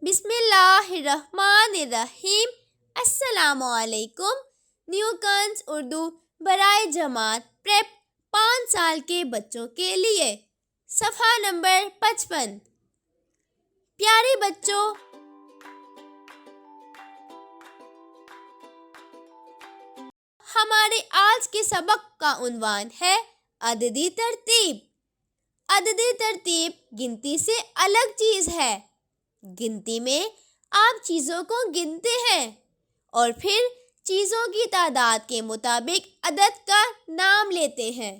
بسم اللہ الرحمن الرحیم۔ السلام علیکم۔ نیو کنز اردو برائے جماعت پریپ 5 سال کے بچوں کے لیے، صفحہ نمبر 55۔ پیارے بچوں، ہمارے آج کے سبق کا عنوان ہے عددی ترتیب۔ عددی ترتیب گنتی سے الگ چیز ہے۔ گنتی میں آپ چیزوں کو گنتے ہیں اور پھر چیزوں کی تعداد کے مطابق عدد کا نام لیتے ہیں۔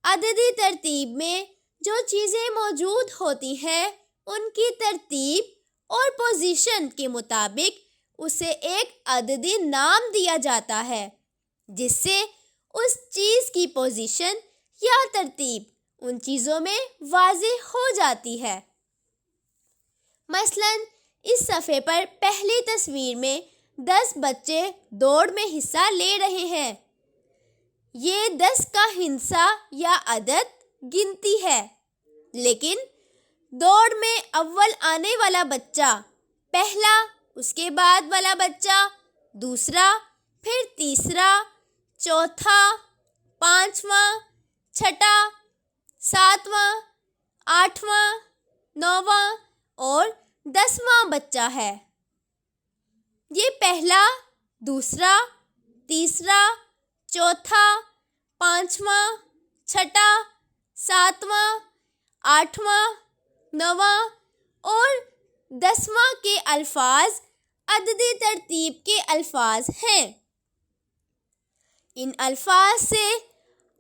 عددی ترتیب میں جو چیزیں موجود ہوتی ہیں ان کی ترتیب اور پوزیشن کے مطابق اسے ایک عددی نام دیا جاتا ہے، جس سے اس چیز کی پوزیشن یا ترتیب ان چیزوں میں واضح ہو جاتی ہے۔ مثلاً اس صفحے پر پہلی تصویر میں 10 بچے دوڑ میں حصہ لے رہے ہیں۔ یہ 10 کا ہندسہ یا عدد گنتی ہے، لیکن دوڑ میں اول آنے والا بچہ پہلا، اس کے بعد والا بچہ دوسرا، پھر تیسرا، چوتھا، پانچواں، چھٹا، ساتواں، آٹھواں، نوواں اور 10واں بچہ ہے۔ یہ پہلا، دوسرا، تیسرا، چوتھا، پانچواں، چھٹا، ساتواں، آٹھواں، نواں اور 10واں کے الفاظ عددی ترتیب کے الفاظ ہیں۔ ان الفاظ سے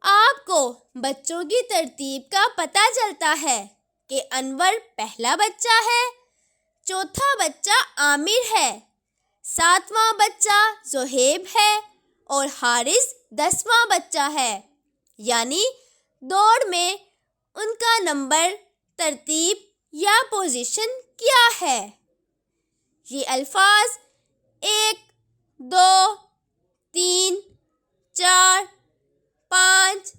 آپ کو بچوں کی ترتیب کا پتہ چلتا ہے کہ انور پہلا بچہ ہے، چوتھا بچہ عامر ہے، ساتواں بچہ زہیب ہے اور حارث 10واں بچہ ہے۔ یعنی دوڑ میں ان کا نمبر، ترتیب یا پوزیشن کیا ہے۔ یہ الفاظ 1، 2، 3، 4، 5،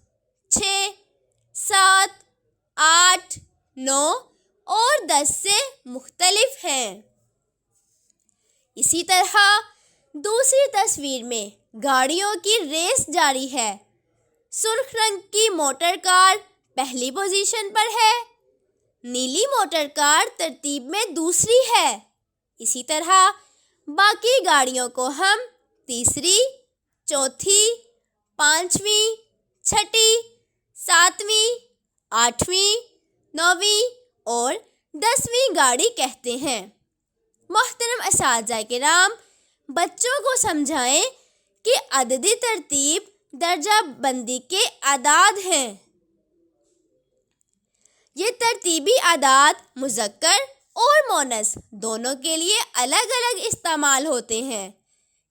6، 7، 8، 9 اور 10 سے مختلف ہیں۔ اسی طرح دوسری تصویر میں گاڑیوں کی ریس جاری ہے۔ سرخ رنگ کی موٹر کار پہلی پوزیشن پر ہے، نیلی موٹر کار ترتیب میں دوسری ہے۔ اسی طرح باقی گاڑیوں کو ہم تیسری، چوتھی، پانچویں، چھٹی، ساتویں، آٹھویں، نویں اور 10ویں گاڑی کہتے ہیں۔ محترم اساتذہ کرام، بچوں کو سمجھائیں کہ عددی ترتیب درجہ بندی کے اعداد ہیں۔ یہ ترتیبی اعداد مذکر اور مؤنث دونوں کے لیے الگ الگ استعمال ہوتے ہیں۔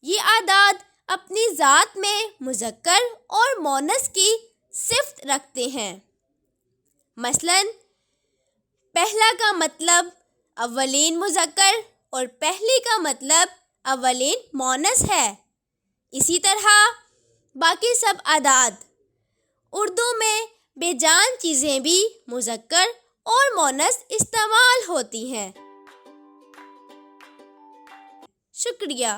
یہ اعداد اپنی ذات میں مذکر اور مؤنث کی صفت رکھتے ہیں۔ مثلاً پہلا کا مطلب اولین مذکر اور پہلی کا مطلب اولین مؤنث ہے۔ اسی طرح باقی سب اعداد۔ اردو میں بے جان چیزیں بھی مذکر اور مؤنث استعمال ہوتی ہیں۔ شکریہ۔